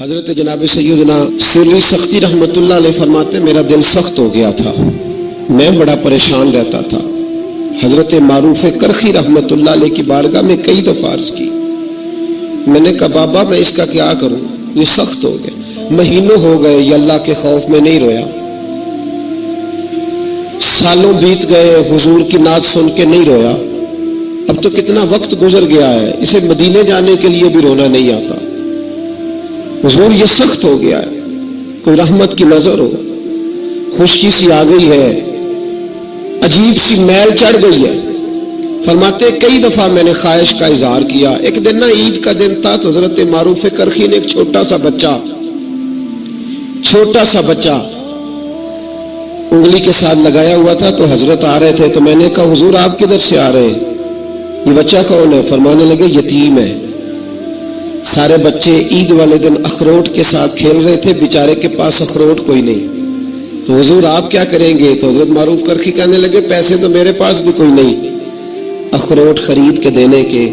حضرت جناب سیدنا سری سختی رحمت اللہ علیہ فرماتے میرا دل سخت ہو گیا تھا، میں بڑا پریشان رہتا تھا۔ حضرت معروف کرخی رحمت اللہ علیہ کی بارگاہ میں کئی دفعہ عرض کی، میں نے کہا بابا میں اس کا کیا کروں، یہ سخت ہو گیا، مہینوں ہو گئے یہ اللہ کے خوف میں نہیں رویا، سالوں بیت گئے حضور کی نعت سن کے نہیں رویا، اب تو کتنا وقت گزر گیا ہے، اسے مدینے جانے کے لیے بھی رونا نہیں آتا، حضور یہ سخت ہو گیا ہے، کوئی رحمت کی نظر ہو، خشکی سی آ گئی ہے، عجیب سی میل چڑھ گئی ہے۔ فرماتے کئی دفعہ میں نے خواہش کا اظہار کیا۔ ایک دن نا عید کا دن تھا تو حضرت معروف کرخی نے ایک چھوٹا سا بچہ انگلی کے ساتھ لگایا ہوا تھا، تو حضرت آ رہے تھے تو میں نے کہا حضور آپ کدھر سے آ رہے ہیں، یہ بچہ کون ہے؟ فرمانے لگے یتیم ہے۔ سارے بچے عید والے دن اخروٹ کے ساتھ کھیل رہے تھے، بیچارے کے پاس اخروٹ کوئی نہیں، تو حضور آپ کیا کریں گے؟ تو حضرت معروف کرخی کہنے لگے پیسے تو میرے پاس بھی کوئی نہیں اخروٹ خرید کے دینے کے،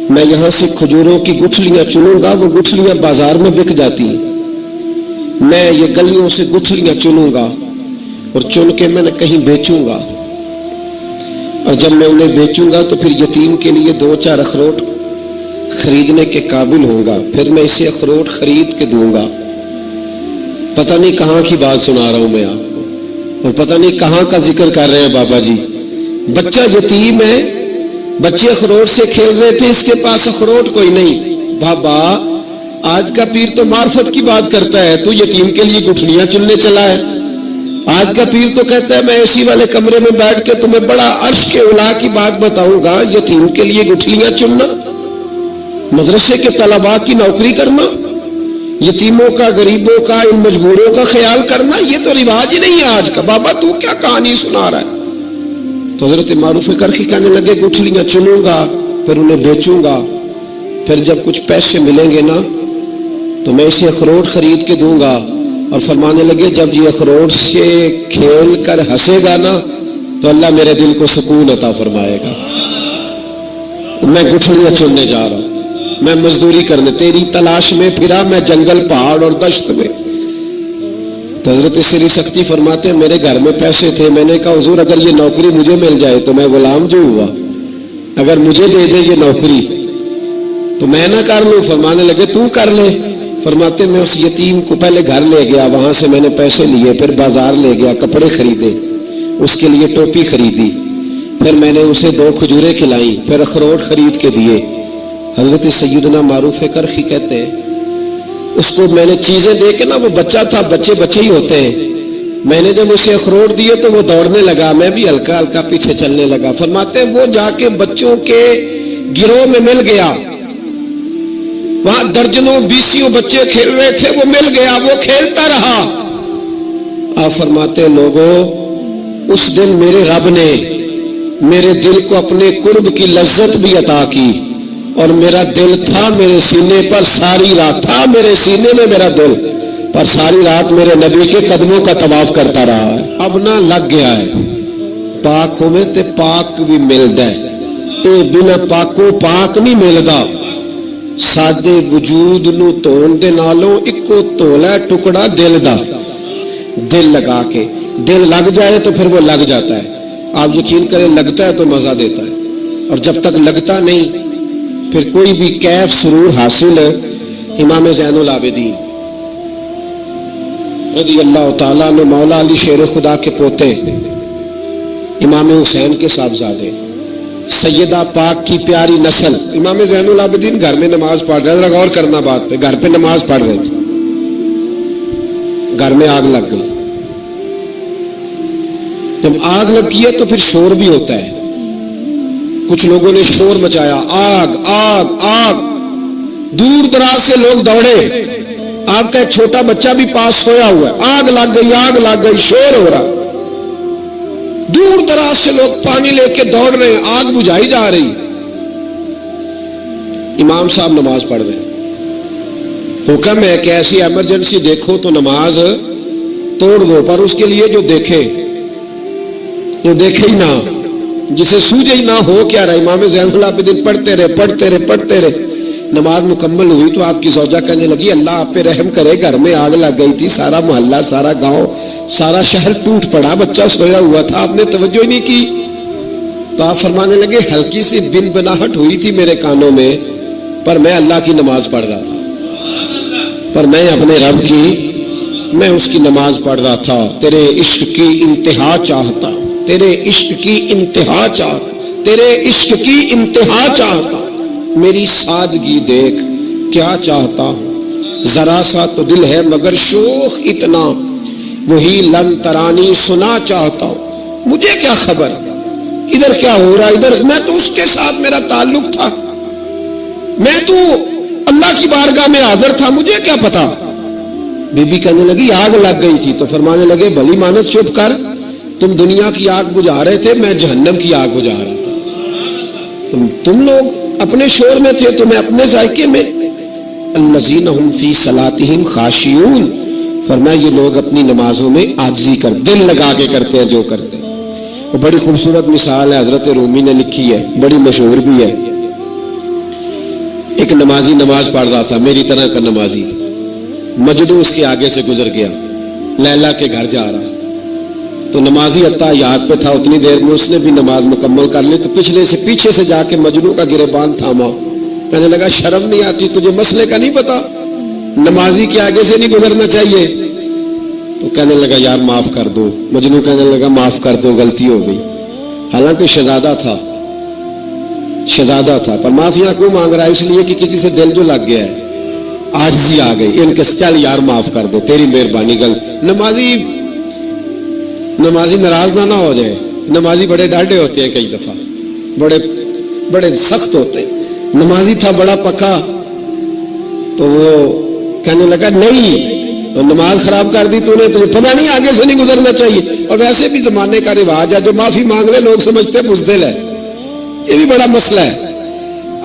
میں یہاں سے کھجوروں کی گٹھلیاں چنوں گا، وہ گٹھلیاں بازار میں بک جاتی ہیں، میں یہ گلیوں سے گٹھلیاں چنوں گا اور چن کے میں نے کہیں بیچوں گا، اور جب میں انہیں بیچوں گا تو پھر یتیم کے لیے 2-4 اخروٹ خریدنے کے قابل ہوں گا، پھر میں اسے اخروٹ خرید کے دوں گا۔ پتہ نہیں کہاں کی بات سنا رہا ہوں میں آپ کو، اور پتہ نہیں کہاں کا ذکر کر رہے ہیں بابا جی۔ بچہ یتیم ہے، بچے اخروٹ سے کھیل رہے تھے، اس کے پاس اخروٹ کوئی نہیں۔ بابا آج کا پیر تو معرفت کی بات کرتا ہے، تو یتیم کے لیے گٹھلیاں چننے چلا ہے۔ آج کا پیر تو کہتا ہے میں اے سی والے کمرے میں بیٹھ کے تمہیں بڑا عرش کے اعلیٰ کی بات بتاؤں گا، یتیم کے لیے گٹھلیاں چننا، مدرسے کے طلباء کی نوکری کرنا، یتیموں کا، غریبوں کا، ان مجبوروں کا خیال کرنا، یہ تو رواج ہی نہیں ہے آج کا۔ بابا تو کیا کہانی سنا رہا ہے؟ تو حضرت معروف کرخی کہنے لگے گٹھلیاں چنوں گا، پھر انہیں بیچوں گا، پھر جب کچھ پیسے ملیں گے نا تو میں اسے اخروٹ خرید کے دوں گا، اور فرمانے لگے جب یہ اخروٹ سے کھیل کر ہنسے گا نا تو اللہ میرے دل کو سکون عطا فرمائے گا۔ میں گٹھلیاں چننے جا رہا ہوں، میں مزدوری کرنے تیری تلاش میں پھرا میں جنگل پہاڑ اور دشت میں۔ تو حضرت سری سختی فرماتے میرے گھر میں پیسے تھے، میں نے کہا حضور اگر یہ نوکری مجھے مل جائے تو میں غلام جو ہوا، اگر مجھے دے دے یہ نوکری تو میں نہ کر لوں؟ فرمانے لگے تو کر لے۔ فرماتے میں اس یتیم کو پہلے گھر لے گیا، وہاں سے میں نے پیسے لیے، پھر بازار لے گیا، کپڑے خریدے، اس کے لیے ٹوپی خریدی، پھر میں نے اسے 2 کھجوریں کھلائیں، پھر اخروٹ خرید کے دیے۔ حضرت سیدنا معروف کرخی کہتے ہیں اس کو میں نے چیزیں دے کے نا، وہ بچہ تھا، بچے ہی ہوتے ہیں، میں نے جب اسے اخروٹ دیے تو وہ دوڑنے لگا، میں بھی ہلکا ہلکا پیچھے چلنے لگا۔ فرماتے ہیں وہ جا کے بچوں کے گروہ میں مل گیا، وہاں درجنوں 20 بچے کھیل رہے تھے، وہ مل گیا، وہ کھیلتا رہا۔ آپ فرماتے ہیں لوگوں اس دن میرے رب نے میرے دل کو اپنے قرب کی لذت بھی عطا کی، اور میرا دل تھا میرے سینے پر ساری رات، تھا میرے سینے میں میرا دل، پر ساری رات میرے نبی کے قدموں کا طواف کرتا رہا ہے۔ اب نہ لگ گیا ہے، پاک ہوئے تے پاک بھی ملدا ہے، اے بنا پاکوں پاک نہیں ملدا۔ سادے وجود نو تون دے نالوں اکو تولا ٹکڑا دل دا، دل لگا کے، دل لگ جائے تو پھر وہ لگ جاتا ہے۔ آپ یقین کریں لگتا ہے تو مزہ دیتا ہے، اور جب تک لگتا نہیں پھر کوئی بھی کیف سرور حاصل ہے۔ امام زین العابدین رضی اللہ تعالیٰ عنہ مولا علی شیر خدا کے پوتے، امام حسین کے صاحبزادے، سیدہ پاک کی پیاری نسل، امام زین العابدین گھر میں نماز پڑھ رہے تھے، غور کرنا بات پہ، گھر پہ نماز پڑھ رہے تھے، گھر میں آگ لگ گئی۔ جب آگ لگی ہے تو پھر شور بھی ہوتا ہے، کچھ لوگوں نے شور مچایا، آگ آگ آگ، دور دراز سے لوگ دوڑے، آپ کا ایک چھوٹا بچہ بھی پاس سویا ہوا ہے، آگ لگ گئی، شور ہو رہا، دور دراز سے لوگ پانی لے کے دوڑ رہے ہیں، آگ بجھائی جا رہی، امام صاحب نماز پڑھ رہے ہیں، حکم ہے کہ ایسی ایمرجنسی دیکھو تو نماز توڑ دو، پر اس کے لیے جو دیکھے ہی نہ، جسے سوجھ ہی نہ ہو کیا رہا۔ امام زین العابدین پڑھتے رہے، نماز مکمل ہوئی تو آپ کی زوجہ کہنے لگی اللہ آپ پہ رحم کرے، گھر میں آگ لگ گئی تھی، سارا محلہ، سارا گاؤں، سارا شہر ٹوٹ پڑا، بچہ سویا ہوا تھا، آپ نے توجہ ہی نہیں کی۔ تو آپ فرمانے لگے ہلکی سی بن بناہٹ ہوئی تھی میرے کانوں میں، پر میں اللہ کی نماز پڑھ رہا تھا، پر میں اپنے رب کی، میں اس کی نماز پڑھ رہا تھا، تیرے عشق کی انتہا چاہتا، تیرے عشق کی انتہا چاہتا، تیرے عشق کی انتہا چاہتا، میری سادگی دیکھ کیا چاہتا ہوں، ذرا سا تو دل ہے مگر شوخ اتنا، وہی لن ترانی سنا چاہتا ہوں، مجھے کیا خبر ادھر کیا ہو رہا، ادھر میں تو اس کے ساتھ میرا تعلق تھا، میں تو اللہ کی بارگاہ میں حاضر تھا، مجھے کیا پتا۔ بی بی کہنے لگی آگ لگ گئی تھی، تو فرمانے لگے بھلی مانس چپ کر، تم دنیا کی آگ بجھا رہے تھے، میں جہنم کی آگ بجھا رہا تھا، تم لوگ اپنے شور میں تھے تو میں اپنے ذائقے میں۔ الذین هم فی صلاتہم خاشعون، فرمایا یہ لوگ اپنی نمازوں میں عاجزی کر دل لگا کے کرتے ہیں جو کرتے ہیں۔ وہ بڑی خوبصورت مثال ہے، حضرت رومی نے لکھی ہے، بڑی مشہور بھی ہے۔ ایک نمازی نماز پڑھ رہا تھا، میری طرح کا نمازی، مجنوں اس کے آگے سے گزر گیا، لیلا کے گھر جا رہا، تو نمازی اتحیات پہ تھا، اتنی دیر میں اس نے بھی نماز مکمل کر لی، تو پیچھے سے جا کے مجنوں کا گریبان تھاما، کہنے لگا شرم نہیں آتی تجھے، مسئلے کا نہیں پتا، نمازی کے آگے سے نہیں گزرنا چاہیے؟ تو کہنے لگا یار معاف کر دو، مجنوں کہنے لگا معاف کر دو، غلطی ہو گئی، حالانکہ شہزادہ تھا، پر معافیاں کیوں مانگ رہا ہے؟ اس لیے کہ کسی سے دل جو لگ گیا ہے، عاجزی آ گئی، ان کے چل یار معاف کر دے، تیری مہربانی، نمازی ناراض نہ ہو جائے، نمازی بڑے ڈاڈے ہوتے ہیں، کئی دفعہ بڑے سخت ہوتے ہیں، نمازی تھا بڑا پکا، تو وہ کہنے لگا نہیں، نماز خراب کر دی تو نے، تجھے پتہ نہیں آگے سے نہیں گزرنا چاہیے، اور ویسے بھی زمانے کا رواج ہے جو معافی مانگ لے لوگ سمجھتے بزدل ہے، یہ بھی بڑا مسئلہ ہے،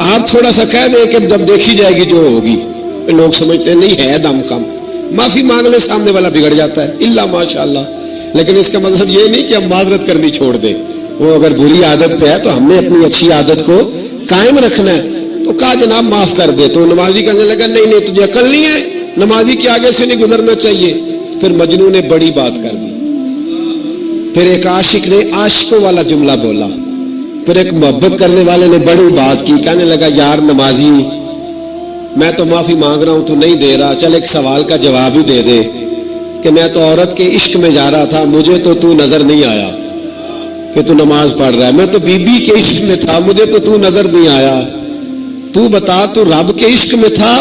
آپ تھوڑا سا کہہ دیں کہ جب دیکھی جائے گی جو ہوگی، لوگ سمجھتے نہیں ہے دم کم، معافی مانگ لے سامنے والا بگڑ جاتا ہے، الا ماشاءاللہ، لیکن اس کا مطلب یہ نہیں کہ ہم معذرت کرنی چھوڑ دیں، وہ اگر بری عادت پہ ہے تو ہم نے اپنی اچھی عادت کو قائم رکھنا ہے، تو کہا جناب معاف کر دے، تو نمازی کہنے لگا نہیں تجھے عقل نہیں ہے، نمازی کے آگے سے نہیں گزرنا چاہیے، پھر مجنوں نے بڑی بات کر دی، پھر ایک عاشق نے عاشقوں والا جملہ بولا، پھر ایک محبت کرنے والے نے بڑی بات کی، کہنے لگا یار نمازی میں تو معافی مانگ رہا ہوں تو نہیں دے رہا، چل ایک سوال کا جواب ہی دے دے کہ میں تو عورت کے عشق میں جا رہا تھا، مجھے تو نظر نہیں آیا کہ تو نماز پڑھ رہا ہے، میں تو بی بی کے عشق میں تھا، مجھے تو نظر نہیں آیا، تو بتا تو رب کے عشق میں تھا